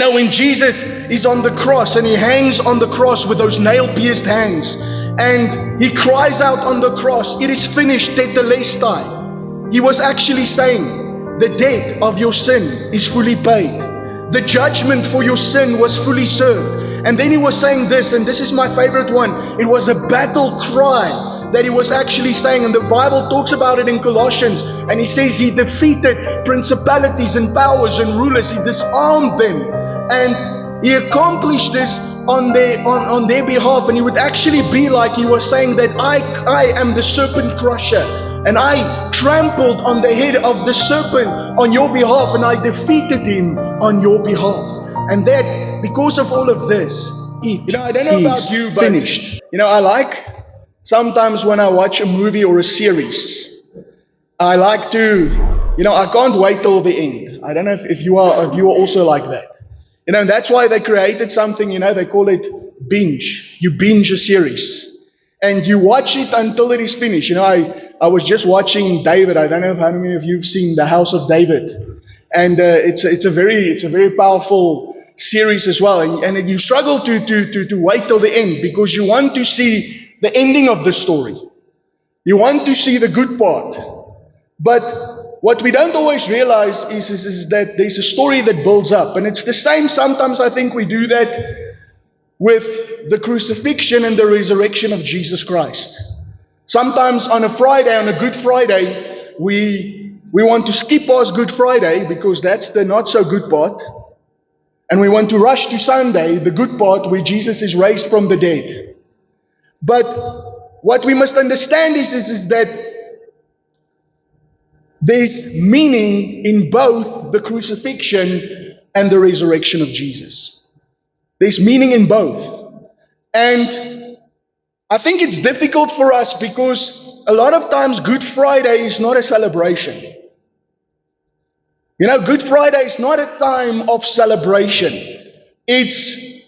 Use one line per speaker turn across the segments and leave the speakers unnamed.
Now, when Jesus is on the cross and he hangs on the cross with those nail-pierced hands, and he cries out on the cross, "It is finished, tetelestai." He was actually saying, the debt of your sin is fully paid. The judgment for your sin was fully served. And then he was saying this, and this is my favorite one. It was a battle cry that he was actually saying, and the Bible talks about it in Colossians, and he says he defeated principalities and powers and rulers. He disarmed them, and he accomplished this on their behalf. And he would actually be like he was saying that I am the serpent crusher, and I trampled on the head of the serpent on your behalf, and I defeated him on your behalf. And that because of all of this, I don't know about you, but finished. I like sometimes when I watch a movie or a series, I like to, I can't wait till the end. I don't know if you are also like that. And that's why they created something, they call it binge. You binge a series. And you watch it until it is finished. I was just watching David. I don't know how many of you have seen The House of David. And it's a very powerful series as well. And you struggle to wait till the end because you want to see the ending of the story. You want to see the good part. But what we don't always realize is that there's a story that builds up. And it's the same, sometimes I think we do that with the crucifixion and the resurrection of Jesus Christ. Sometimes on a Friday, on a Good Friday, we want to skip past Good Friday because that's the not so good part. And we want to rush to Sunday, the good part where Jesus is raised from the dead. But what we must understand is that there's meaning in both the crucifixion and the resurrection of Jesus. There's meaning in both. And I think it's difficult for us because a lot of times Good Friday is not a celebration. Good Friday is not a time of celebration. It's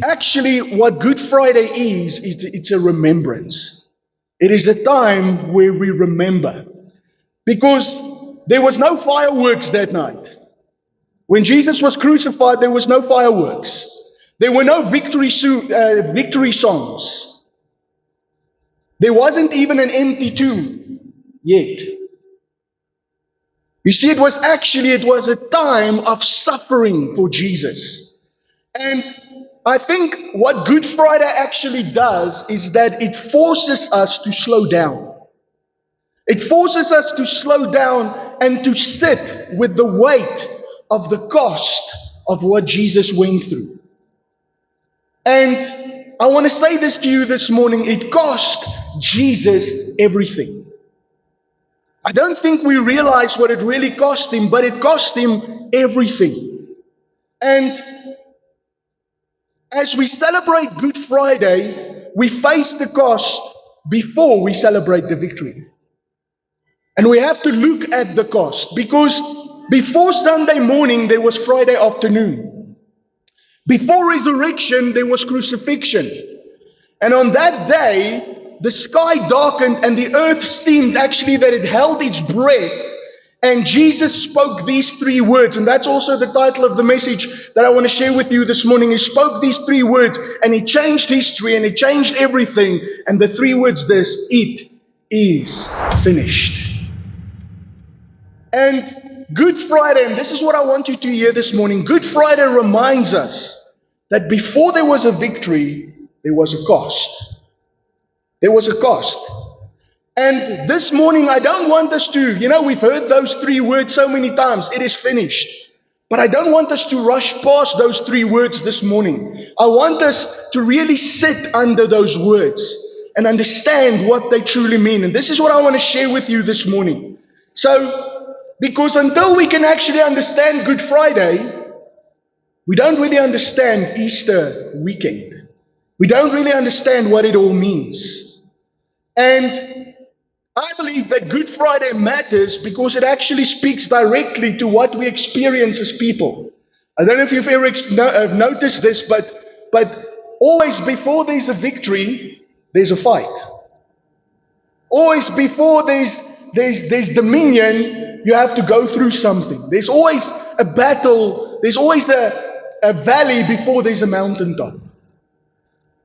actually what Good Friday is it's a remembrance. It is a time where we remember. Because there was no fireworks that night. When Jesus was crucified, there was no fireworks. There were no victory songs. There wasn't even an empty tomb yet. You see, it was a time of suffering for Jesus. And I think what Good Friday actually does is that it forces us to slow down. It forces us to slow down and to sit with the weight of the cost of what Jesus went through. And I want to say this to you this morning. It cost Jesus everything. I don't think we realize what it really cost him, but it cost him everything. And as we celebrate Good Friday, we face the cost before we celebrate the victory. And we have to look at the cost because before Sunday morning, there was Friday afternoon. Before resurrection, there was crucifixion. And on that day, the sky darkened and the earth seemed actually that it held its breath. And Jesus spoke these three words. And that's also the title of the message that I want to share with you this morning. He spoke these three words and he changed history and he changed everything. And the three words this: it is finished. And Good Friday, and this is what I want you to hear this morning. Good Friday reminds us that before there was a victory, there was a cost. There was a cost. And this morning, I don't want us to, we've heard those three words so many times. It is finished. But I don't want us to rush past those three words this morning. I want us to really sit under those words and understand what they truly mean. And this is what I want to share with you this morning. So, because until we can actually understand Good Friday, we don't really understand Easter weekend. We don't really understand what it all means. And I believe that Good Friday matters because it actually speaks directly to what we experience as people. I don't know if you've ever noticed this, but always before there's a victory, there's a fight. Always before there's dominion, you have to go through something. There's always a battle. There's always a valley before there's a mountaintop.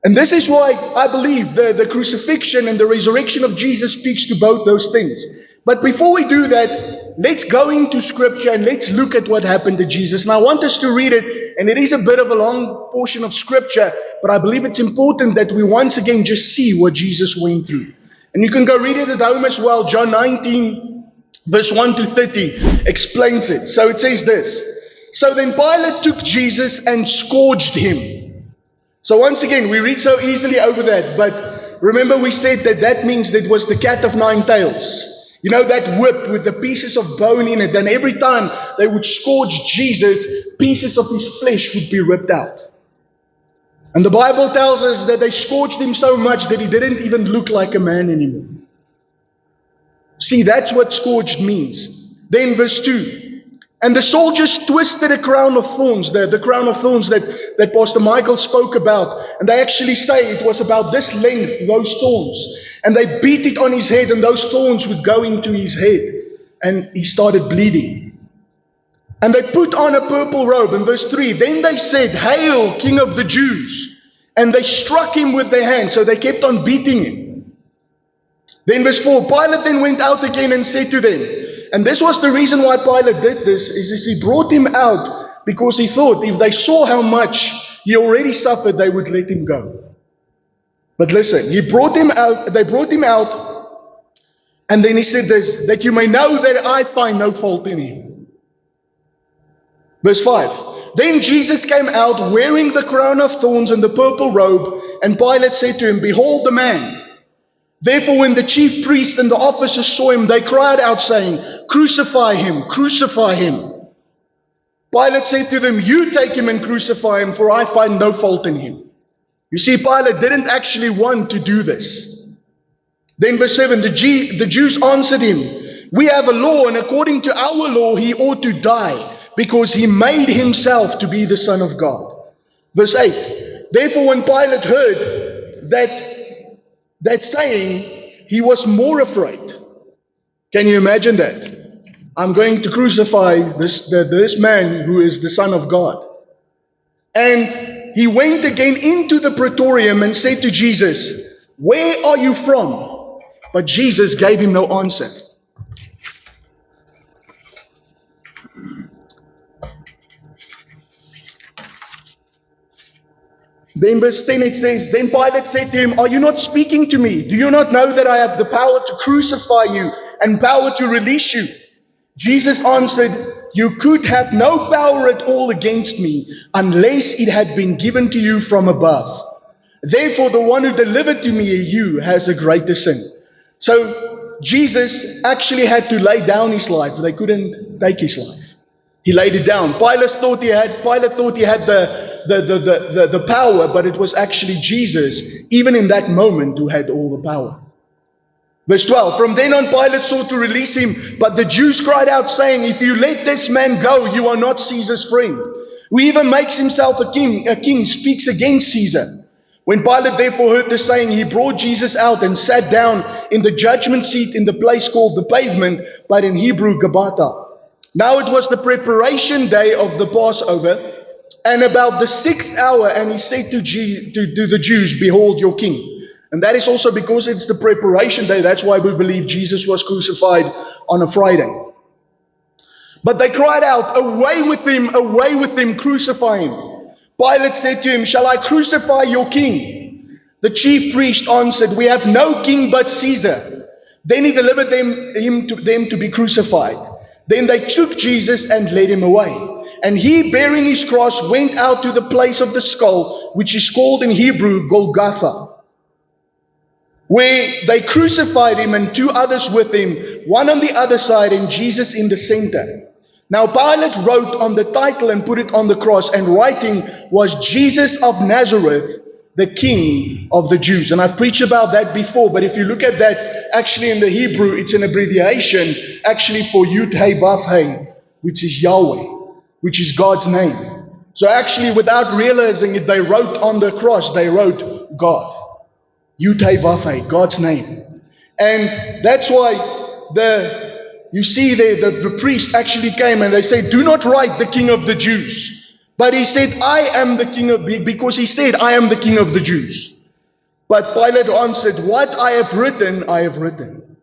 And this is why I believe the crucifixion and the resurrection of Jesus speaks to both those things. But before we do that, let's go into Scripture and let's look at what happened to Jesus. And I want us to read it, and it is a bit of a long portion of Scripture, but I believe it's important that we once again just see what Jesus went through. And you can go read it at home as well. John 19, verse 1 to 30 explains it. So it says this. So then Pilate took Jesus and scourged him. So once again, we read so easily over that, but remember we said that means that it was the cat of nine tails. You know, that whip with the pieces of bone in it, and every time they would scourge Jesus, pieces of his flesh would be ripped out. And the Bible tells us that they scourged him so much that he didn't even look like a man anymore. See, that's what scourged means. Then verse 2. And the soldiers twisted a crown of thorns, the crown of thorns that Pastor Michael spoke about. And they actually say it was about this length, those thorns. And they beat it on his head, and those thorns would go into his head. And he started bleeding. And they put on a purple robe. In verse 3, then they said, Hail, King of the Jews. And they struck him with their hands, so they kept on beating him. Then verse 4, Pilate then went out again and said to them, and this was the reason why Pilate did this, is he brought him out because he thought if they saw how much he already suffered, they would let him go. But listen, they brought him out, and then he said this, that you may know that I find no fault in him. Verse 5, then Jesus came out wearing the crown of thorns and the purple robe, and Pilate said to him, Behold the man. Therefore, when the chief priests and the officers saw him, they cried out, saying, Crucify him, crucify him. Pilate said to them, You take him and crucify him, for I find no fault in him. You see, Pilate didn't actually want to do this. Then verse 7, the Jews answered him, We have a law, and according to our law he ought to die, because he made himself to be the Son of God. Verse 8, therefore when Pilate heard that saying, he was more afraid. Can you imagine that? I'm going to crucify this man who is the Son of God. And he went again into the praetorium and said to Jesus, Where are you from? But Jesus gave him no answer. Then verse 10 it says, Then Pilate said to him, Are you not speaking to me? Do you not know that I have the power to crucify you and power to release you? Jesus answered, You could have no power at all against me unless it had been given to you from above. Therefore the one who delivered to me you has a greater sin. So Jesus actually had to lay down his life. They couldn't take his life. He laid it down. Pilate thought he had the power, but it was actually Jesus, even in that moment, who had all the power. Verse 12, from then on Pilate sought to release him, but the Jews cried out, saying, If you let this man go, you are not Caesar's friend. Who even makes himself a king speaks against Caesar. When Pilate therefore heard the saying, he brought Jesus out and sat down in the judgment seat in the place called the Pavement, but in Hebrew, Gabbatha. Now it was the preparation day of the Passover, and about the 6th hour, and he said to the Jews, Behold your king. And that is also because it's the preparation day. That's why we believe Jesus was crucified on a Friday. But they cried out, away with him, crucify him. Pilate said to him, Shall I crucify your king? The chief priest answered, We have no king but Caesar. Then he delivered them to be crucified. Then they took Jesus and led him away. And he, bearing his cross, went out to the place of the skull, which is called in Hebrew Golgotha, where they crucified him and 2 others with him, one on the other side and Jesus in the center. Now Pilate wrote on the title and put it on the cross, and writing was Jesus of Nazareth, the King of the Jews. And I've preached about that before, but if you look at that, actually in the Hebrew, it's an abbreviation actually for Yud Hey Vav Hey, which is Yahweh, which is God's name. So actually, without realizing it, they wrote on the cross, they wrote God. Yud Hey Vav Hey, God's name. And that's why you see there the priest actually came and they said, do not write the King of the Jews. But he said, I am the King of, because he said, I am the King of the Jews. But Pilate answered, what I have written, I have written.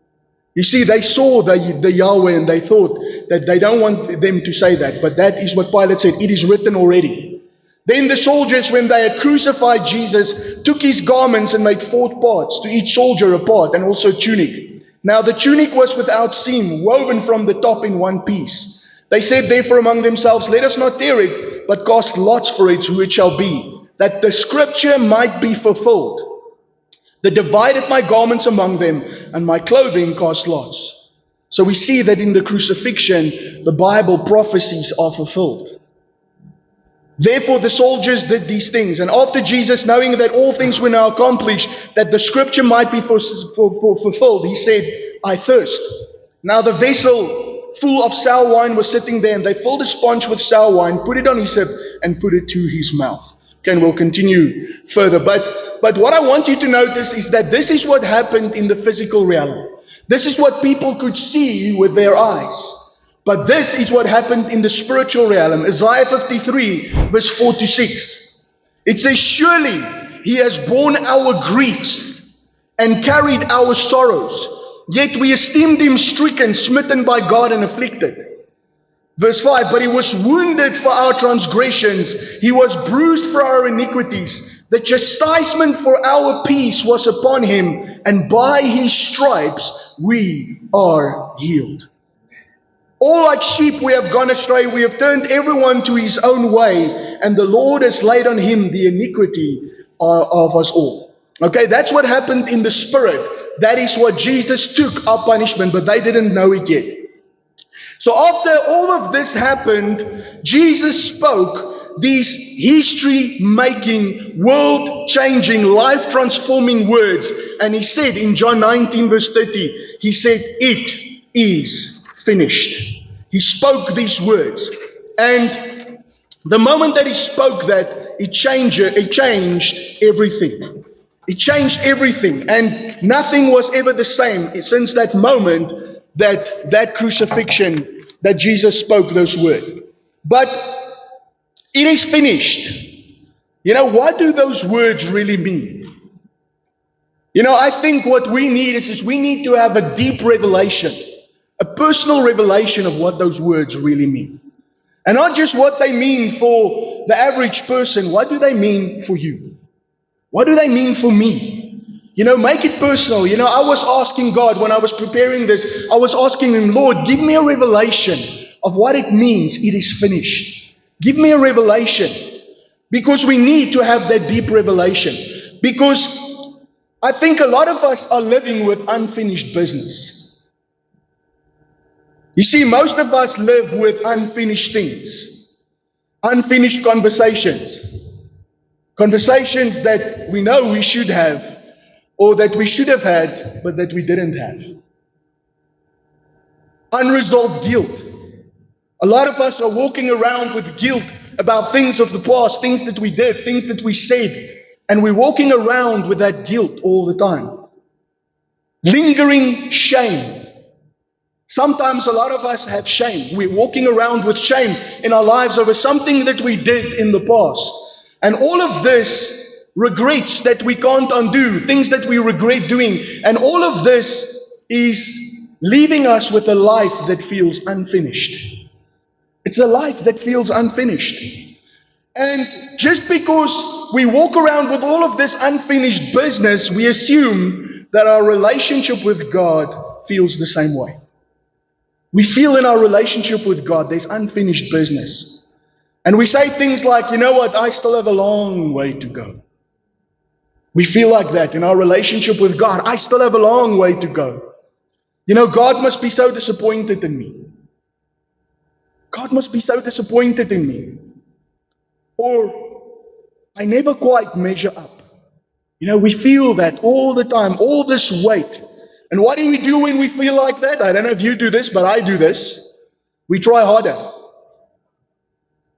You see, they saw the Yahweh and they thought that they don't want them to say that. But that is what Pilate said, it is written already. Then the soldiers, when they had crucified Jesus, took his garments and made 4 parts, to each soldier a part, and also tunic. Now the tunic was without seam, woven from the top in one piece. They said therefore among themselves, let us not tear it, but cast lots for it, who it shall be, that the scripture might be fulfilled. They divided my garments among them, and my clothing cast lots. So we see that in the crucifixion, the Bible prophecies are fulfilled. Therefore the soldiers did these things, and after Jesus, knowing that all things were now accomplished, that the scripture might be fulfilled, he said, I thirst. Now the vessel full of sour wine was sitting there, and they filled a sponge with sour wine, put it on his hip, and put it to his mouth. Okay, and we'll continue further. But what I want you to notice is that this is what happened in the physical realm. This is what people could see with their eyes. But this is what happened in the spiritual realm. Isaiah 53, verse 4 to 6. It says, surely he has borne our griefs and carried our sorrows. Yet we esteemed him stricken, smitten by God and afflicted. Verse 5, but he was wounded for our transgressions. He was bruised for our iniquities. The chastisement for our peace was upon him, and by his stripes we are healed. All like sheep we have gone astray, we have turned everyone to his own way, and the Lord has laid on him the iniquity of us all. Okay, that's what happened in the spirit. That is what Jesus took our punishment, but they didn't know it yet. So after all of this happened, Jesus spoke these history-making, world-changing, life-transforming words. And he said in John 19 verse 30, he said, it is finished. He spoke these words. And the moment that he spoke that, it changed everything. It changed everything. And nothing was ever the same since that moment, that crucifixion, that Jesus spoke those words. But it is finished. You know, what do those words really mean? You know, I think what we need is we need to have a deep revelation, a personal revelation of what those words really mean. And not just what they mean for the average person. What do they mean for you? What do they mean for me? You know, make it personal. You know, I was asking God when I was preparing this, I was asking him, Lord, give me a revelation of what it means it is finished. Give me a revelation. Because we need to have that deep revelation. Because I think a lot of us are living with unfinished business. You see, most of us live with unfinished things. Unfinished conversations. Conversations that we know we should have, or that we should have had, but that we didn't have. Unresolved guilt. A lot of us are walking around with guilt about things of the past, things that we did, things that we said, and we're walking around with that guilt all the time. Lingering shame. Sometimes a lot of us have shame. We're walking around with shame in our lives over something that we did in the past. And all of this, regrets that we can't undo, things that we regret doing, and all of this is leaving us with a life that feels unfinished. It's a life that feels unfinished. And just because we walk around with all of this unfinished business, we assume that our relationship with God feels the same way. We feel in our relationship with God there's unfinished business. And we say things like, you know what, I still have a long way to go. We feel like that in our relationship with God. I still have a long way to go. You know, God must be so disappointed in me. God must be so disappointed in me. Or, I never quite measure up. You know, we feel that all the time, all this weight. And what do we do when we feel like that? I don't know if you do this, but I do this. We try harder.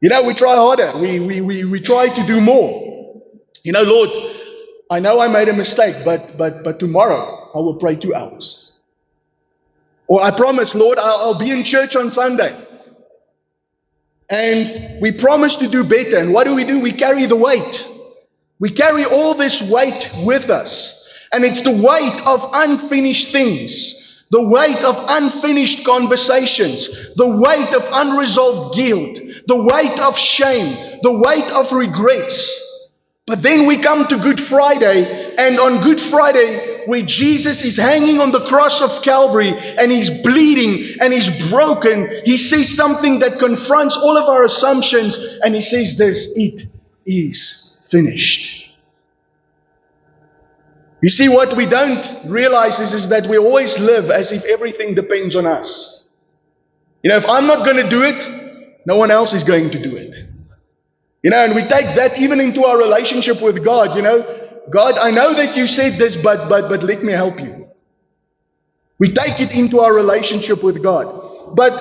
You know, we try harder. We try to do more. You know, Lord, I know I made a mistake, but tomorrow I will pray 2 hours. Or I promise, Lord, I'll be in church on Sunday. And we promise to do better. And what do? We carry the weight. We carry all this weight with us. And it's the weight of unfinished things, the weight of unfinished conversations, the weight of unresolved guilt, the weight of shame, the weight of regrets. But then we come to Good Friday, and on Good Friday, where Jesus is hanging on the cross of Calvary, and he's bleeding, and he's broken, he says something that confronts all of our assumptions, and he says this: it is finished. You see, what we don't realize is that we always live as if everything depends on us. If I'm not going to do it, no one else is going to do it. And we take that even into our relationship with God. God, I know that you said this, but let me help you. We take it into our relationship with God. But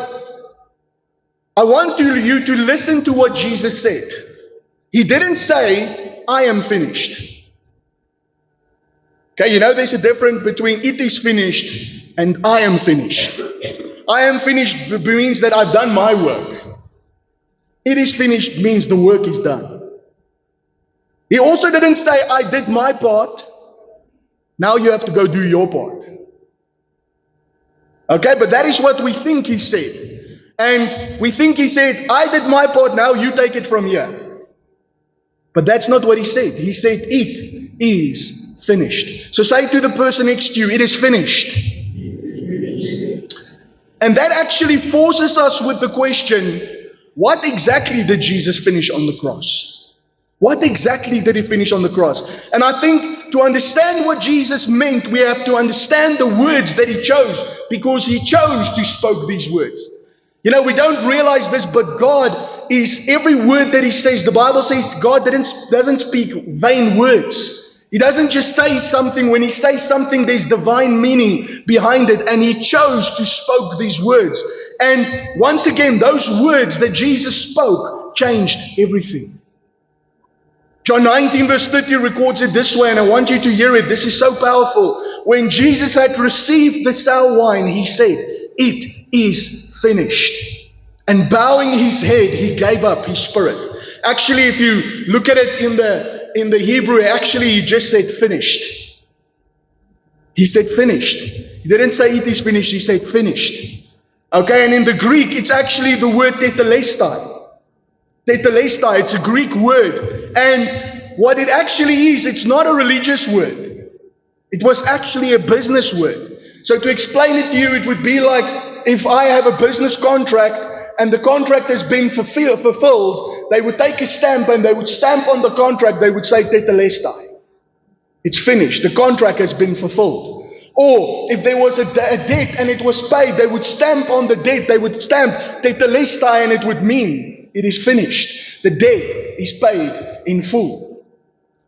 I want you to listen to what Jesus said. He didn't say, I am finished. Okay, there's a difference between it is finished and I am finished. I am finished means that I've done my work. It is finished means the work is done. He also didn't say, I did my part, now you have to go do your part. Okay, but that is what we think he said. And we think he said, I did my part, now you take it from here. But that's not what he said. He said, it is finished. So say to the person next to you, it is finished. And that actually forces us with the question, what exactly did Jesus finish on the cross? What exactly did he finish on the cross? And I think to understand what Jesus meant, we have to understand the words that he chose, because he chose to speak these words. We don't realize this, but God is, every word that he says, the Bible says God doesn't speak vain words. He doesn't just say something. When he says something, there's divine meaning behind it. And he chose to speak these words. And once again, those words that Jesus spoke changed everything. John 19 verse 30 records it this way, and I want you to hear it. This is so powerful. When Jesus had received the sour wine, he said, it is finished. And bowing his head, he gave up his spirit. Actually, if you look at it in the Hebrew, actually he just said finished. He said finished. He didn't say it is finished, he said finished. Okay, and in the Greek, it's actually the word tetelestai. Tetelestai, it's a Greek word. And what it actually is, it's not a religious word. It was actually a business word. So to explain it to you, it would be like if I have a business contract and the contract has been fulfilled, they would take a stamp and they would stamp on the contract, they would say tetelestai. It's finished. The contract has been fulfilled. Or if there was a debt and it was paid, they would stamp on the debt, they would stamp tetelestai, and it would mean it is finished. The debt is paid in full.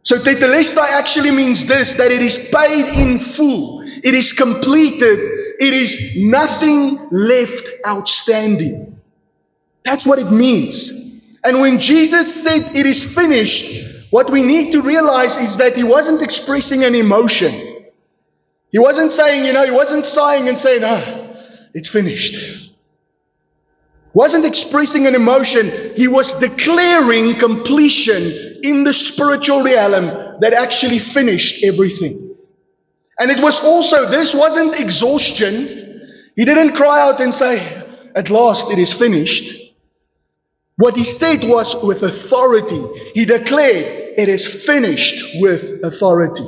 So tetelestai actually means this, that it is paid in full. It is completed. It is nothing left outstanding. That's what it means. And when Jesus said it is finished, what we need to realize is that he wasn't expressing an emotion. He wasn't saying, he wasn't sighing and saying, it's finished. Wasn't expressing an emotion. He was declaring completion in the spiritual realm that actually finished everything. And it was also, this wasn't exhaustion. He didn't cry out and say, at last it is finished. What he said was with authority. He declared, it is finished with authority.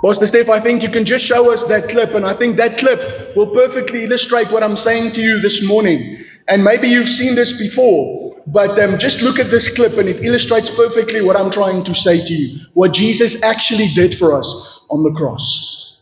Pastor Steph, I think you can just show us that clip, and I think that clip will perfectly illustrate what I'm saying to you this morning. And maybe you've seen this before, but just look at this clip and it illustrates perfectly what I'm trying to say to you. What Jesus actually did for us on the cross.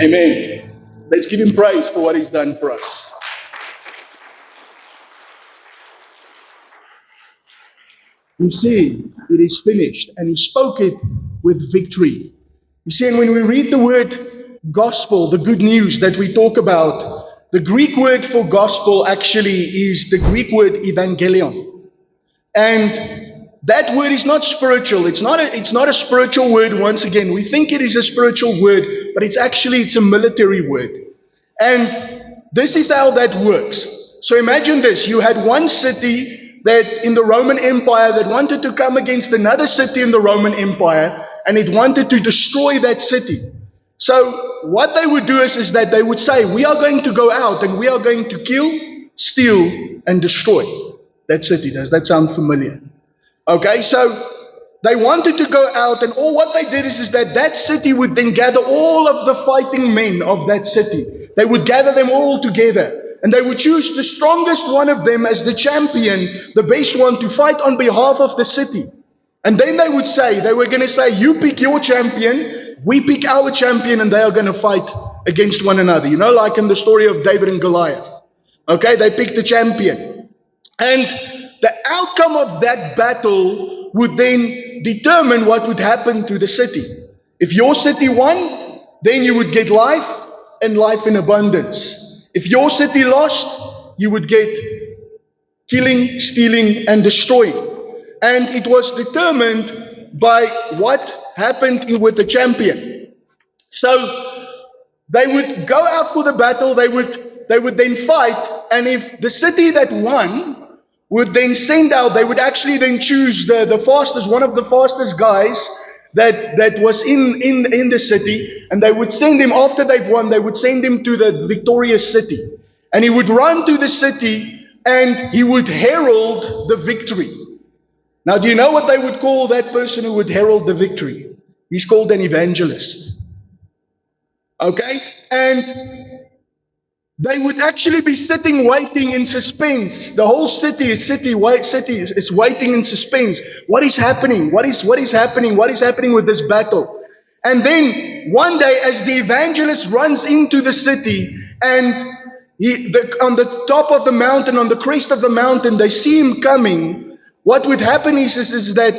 Amen. Let's give him praise for what he's done for us. You see, it is finished. And he spoke it with victory. You see, and when we read the word gospel, the good news that we talk about, the Greek word for gospel actually is the Greek word evangelion. And that word is not spiritual. It's not a spiritual word once again. We think it is a spiritual word, but it's a military word. And this is how that works. So imagine this. You had one city that in the Roman Empire that wanted to come against another city in the Roman Empire, and it wanted to destroy that city. So what they would do is that they would say, we are going to go out and we are going to kill, steal, and destroy that city. Does that sound familiar? Okay, so they wanted to go out, and all what they did is that city would then gather all of the fighting men of that city. They would gather them all together, and they would choose the strongest one of them as the champion, the best one to fight on behalf of the city. And then they were going to say, you pick your champion, we pick our champion, and they are going to fight against one another. You know, like in the story of David and Goliath. Okay, they picked the champion. And the outcome of that battle would then determine what would happen to the city. If your city won, then you would get life and life in abundance. If your city lost, you would get killing, stealing, and destroying. And it was determined by what happened with the champion. So they would go out for the battle, they would then fight, and if the city that won would then send out, they would actually then choose the fastest, one of the fastest guys that was in the city, and they would send him, after they've won, they would send him to the victorious city. And he would run to the city and he would herald the victory. Now, do you know what they would call that person who would herald the victory? He's called an evangelist. Okay? And they would actually be sitting waiting in suspense. The whole city is waiting in suspense. What is happening? What is happening? What is happening with this battle? And then one day, as the evangelist runs into the city, and on the top of the mountain, on the crest of the mountain, they see him coming. What would happen is that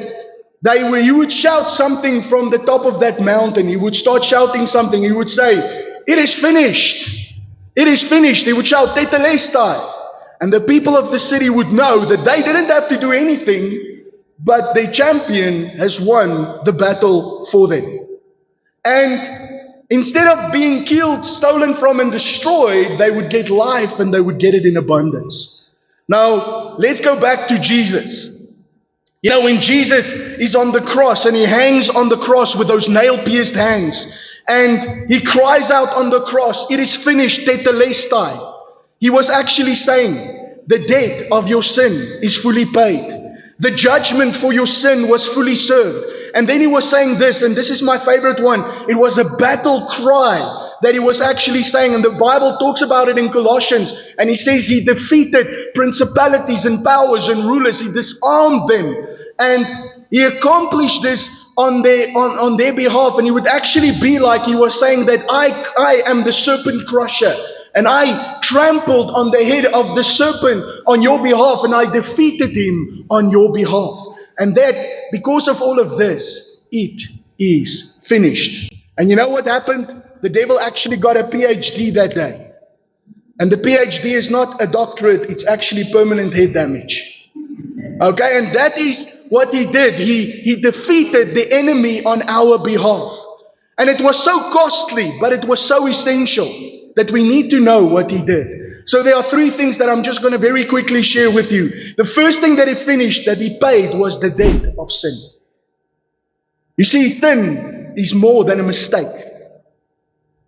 he would shout something from the top of that mountain. He would start shouting something. He would say, "It is finished. It is finished." He would shout, "Tetelestai." And the people of the city would know that they didn't have to do anything, but the champion has won the battle for them. And instead of being killed, stolen from, and destroyed, they would get life, and they would get it in abundance. Now, let's go back to Jesus. You know, when Jesus is on the cross and he hangs on the cross with those nail-pierced hands, and he cries out on the cross, "It is finished, tetelestai." He was actually saying, the debt of your sin is fully paid. The judgment for your sin was fully served. And then he was saying this, and this is my favorite one. It was a battle cry that he was actually saying, and the Bible talks about it in Colossians, and he says he defeated principalities and powers and rulers. He disarmed them, and he accomplished this on their behalf. And he would actually be like he was saying that I am the serpent crusher, and I trampled on the head of the serpent on your behalf, and I defeated him on your behalf. And that because of all of this, it is finished. And you know what happened? The devil actually got a PhD that day. And the PhD is not a doctorate, it's actually permanent head damage. Okay, and that is what he did. He defeated the enemy on our behalf. And it was so costly, but it was so essential that we need to know what he did. So there are three things that I'm just going to very quickly share with you. The first thing that he finished, that he paid, was the debt of sin. You see, sin is more than a mistake.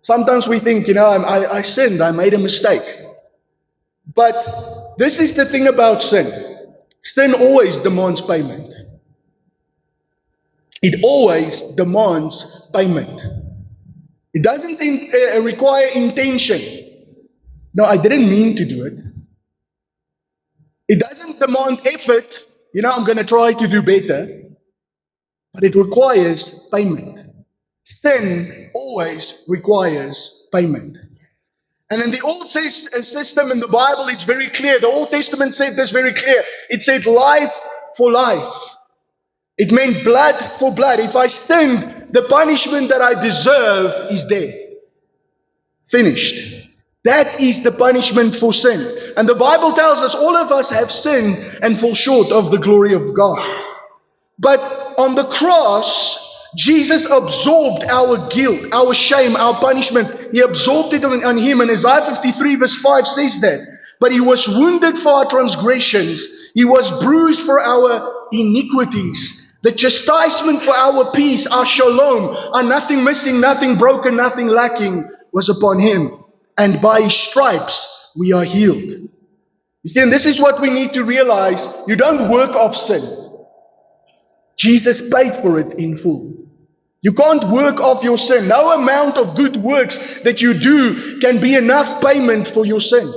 Sometimes we think, I sinned, I made a mistake. But this is the thing about sin. Sin always demands payment. It always demands payment. It doesn't require intention. No, I didn't mean to do it. It doesn't demand effort. I'm going to try to do better. But it requires payment. Sin always requires payment. And in the old system in the Bible, it's very clear. The Old Testament said this very clear. It said life for life. It meant blood for blood. If I sinned, the punishment that I deserve is death. Finished. That is the punishment for sin. And the Bible tells us all of us have sinned and fall short of the glory of God. But on the cross, Jesus absorbed our guilt, our shame, our punishment. He absorbed it on him. And Isaiah 53 verse 5 says that. But he was wounded for our transgressions. He was bruised for our iniquities. The chastisement for our peace, our shalom, our nothing missing, nothing broken, nothing lacking, was upon him. And by his stripes, we are healed. You see, and this is what we need to realize. You don't work off sin. Jesus paid for it in full. You can't work off your sin. No amount of good works that you do can be enough payment for your sin.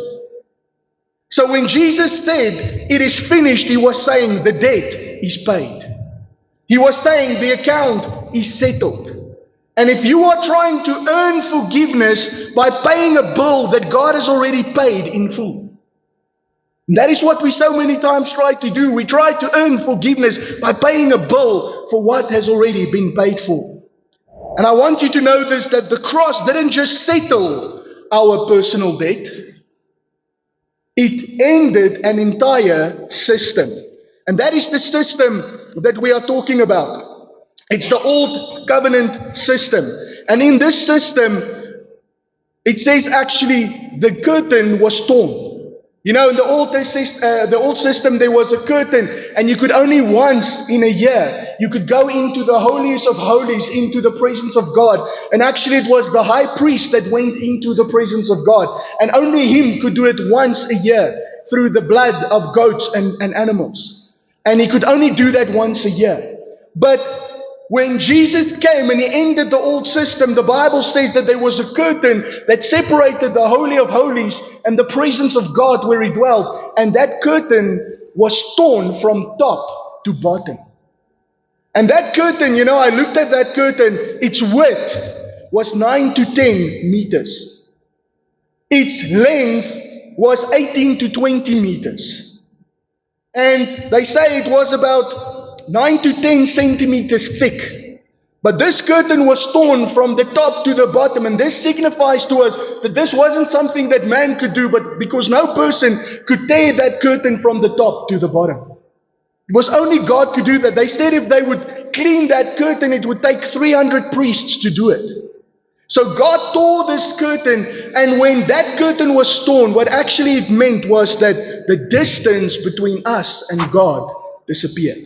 So when Jesus said, "It is finished," he was saying the debt is paid. He was saying the account is settled. And if you are trying to earn forgiveness by paying a bill that God has already paid in full, that is what we so many times try to do. We try to earn forgiveness by paying a bill for what has already been paid for. And I want you to know this, that the cross didn't just settle our personal debt. It ended an entire system. And that is the system that we are talking about. It's the old covenant system. And in this system, it says actually the curtain was torn. In the old system, there was a curtain, and you could only once in a year, you could go into the holiest of holies, into the presence of God. And actually it was the high priest that went into the presence of God. And only him could do it once a year through the blood of goats and animals. And he could only do that once a year. But when Jesus came and he ended the old system, the Bible says that there was a curtain that separated the Holy of Holies and the presence of God where he dwelt. And that curtain was torn from top to bottom. And that curtain, I looked at that curtain, its width was 9 to 10 meters. Its length was 18 to 20 meters. And they say it was about 9 to 10 centimeters thick. But this curtain was torn from the top to the bottom. And this signifies to us that this wasn't something that man could do, but because no person could tear that curtain from the top to the bottom. It was only God could do that. They said if they would clean that curtain, it would take 300 priests to do it. So God tore this curtain, and when that curtain was torn, what actually it meant was that the distance between us and God disappeared.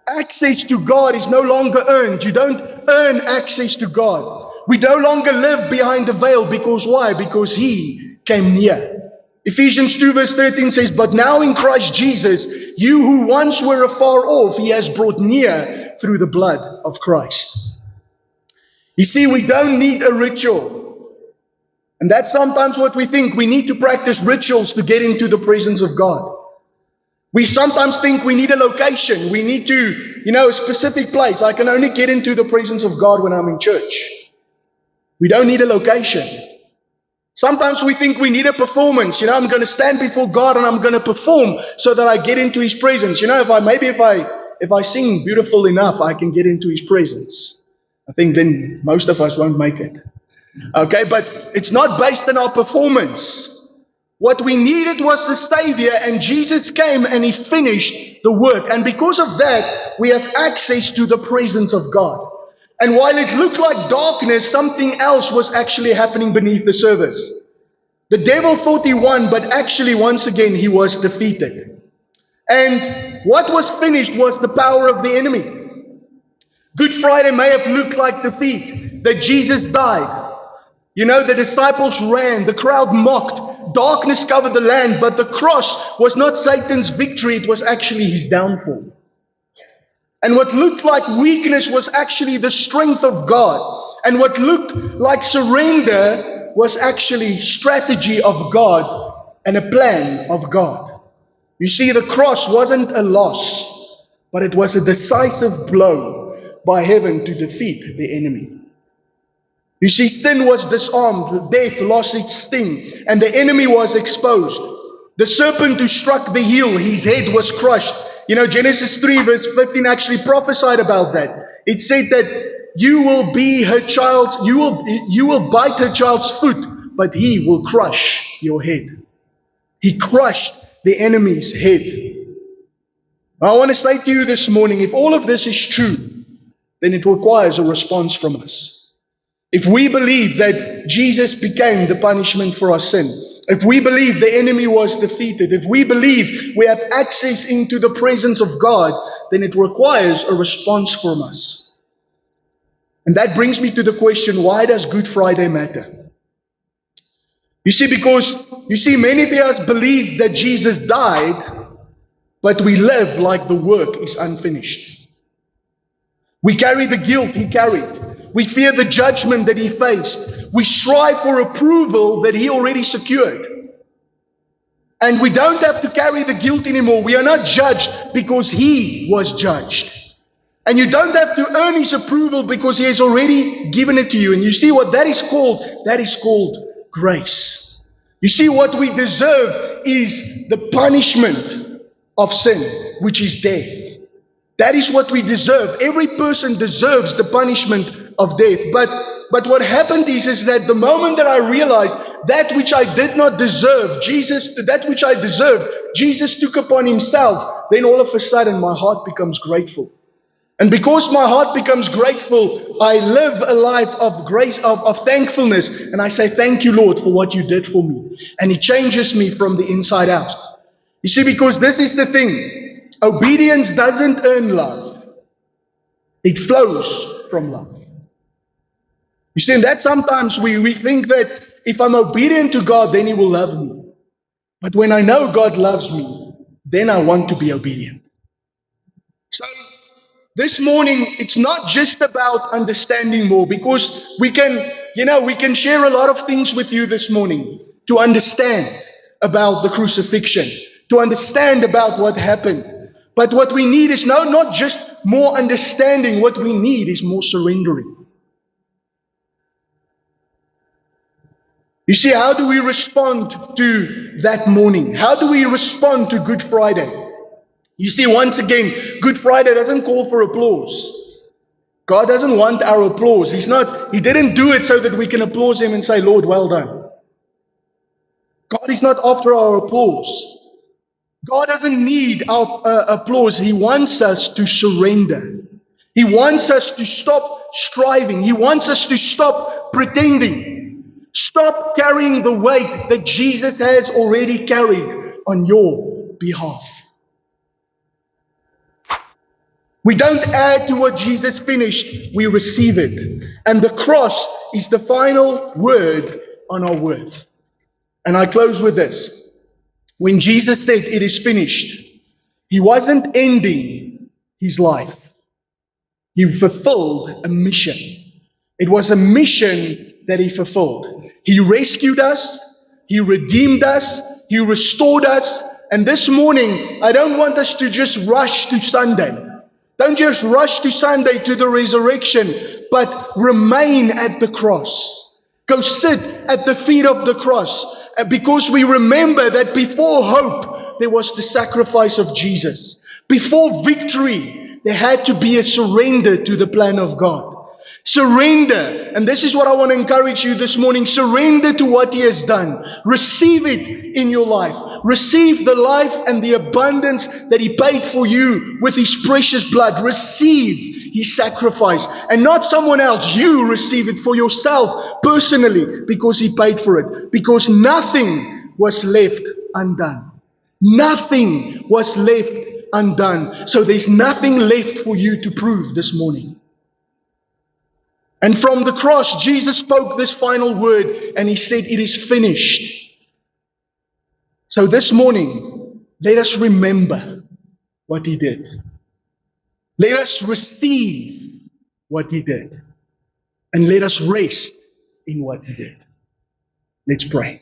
Access to God is no longer earned. You don't earn access to God. We no longer live behind the veil. Because why? Because He came near. Ephesians 2 verse 13 says, "But now in Christ Jesus, you who once were afar off, He has brought near through the blood of Christ." You see, we don't need a ritual. And that's sometimes what we think. We need to practice rituals to get into the presence of God. We sometimes think we need a location. We need to, a specific place. I can only get into the presence of God when I'm in church. We don't need a location. Sometimes we think we need a performance. I'm going to stand before God and I'm going to perform so that I get into His presence. If I sing beautiful enough, I can get into His presence. I think then most of us won't make it. Okay, but it's not based on our performance. What we needed was a Savior, and Jesus came and He finished the work. And because of that, we have access to the presence of God. And while it looked like darkness, something else was actually happening beneath the surface. The devil thought he won, but actually, once again, he was defeated. And what was finished was the power of the enemy. Good Friday may have looked like defeat, that Jesus died. The disciples ran, the crowd mocked, darkness covered the land, but the cross was not Satan's victory, it was actually his downfall. And what looked like weakness was actually the strength of God. And what looked like surrender was actually strategy of God and a plan of God. You see, the cross wasn't a loss, but it was a decisive blow by heaven to defeat the enemy. You see, sin was disarmed, death lost its sting, and the enemy was exposed. The serpent who struck the heel, his head was crushed. Genesis 3 verse 15 actually prophesied about that. It said that you will be her child's, you will bite her child's foot, but he will crush your head. He crushed the enemy's head. I want to say to you this morning, if all of this is true, then it requires a response from us. If we believe that Jesus became the punishment for our sin, if we believe the enemy was defeated, if we believe we have access into the presence of God, then it requires a response from us. And that brings me to the question, why does Good Friday matter? Because many of us believe that Jesus died, but we live like the work is unfinished. We carry the guilt He carried. We fear the judgment that He faced. We strive for approval that He already secured. And we don't have to carry the guilt anymore. We are not judged because He was judged. And you don't have to earn His approval because He has already given it to you. And you see what that is called? That is called grace. You see, what we deserve is the punishment of sin, which is death. That is what we deserve. Every person deserves the punishment of death. But what happened is that the moment that I realized that which I did not deserve, Jesus took upon Himself, then all of a sudden my heart becomes grateful. And because my heart becomes grateful, I live a life of grace, of thankfulness. And I say, thank you, Lord, for what you did for me. And it changes me from the inside out. You see, because this is the thing. Obedience doesn't earn love. It flows from love. You see, and that sometimes we think that if I'm obedient to God, then He will love me. But when I know God loves me, then I want to be obedient. So this morning, it's not just about understanding more, because we can share a lot of things with you this morning to understand about the crucifixion, to understand about what happened. But what we need is not just more understanding. What we need is more surrendering. You see, how do we respond to that morning? How do we respond to Good Friday? You see, once again, Good Friday doesn't call for applause. God doesn't want our applause. He didn't do it so that we can applaud Him and say, Lord, well done. God is not after our applause. God doesn't need our applause. He wants us to surrender. He wants us to stop striving. He wants us to stop pretending. Stop carrying the weight that Jesus has already carried on your behalf. We don't add to what Jesus finished, we receive it. And the cross is the final word on our worth. And I close with this. When Jesus said it is finished, He wasn't ending His life. He fulfilled a mission. It was a mission that He fulfilled. He rescued us. He redeemed us. He restored us. And this morning, I don't want us to just rush to Sunday. Don't just rush to Sunday to the resurrection, but remain at the cross. Go sit at the feet of the cross, because we remember that before hope, there was the sacrifice of Jesus. Before victory, there had to be a surrender to the plan of God. Surrender. And this is what I want to encourage you this morning. Surrender to what He has done. Receive it in your life. Receive the life and the abundance that He paid for you with His precious blood. Receive His sacrifice. And not someone else. You receive it for yourself personally, because He paid for it. Because nothing was left undone. Nothing was left undone. So there's nothing left for you to prove this morning. And from the cross, Jesus spoke this final word, and He said, it is finished. So this morning, let us remember what He did. Let us receive what He did. And let us rest in what He did. Let's pray.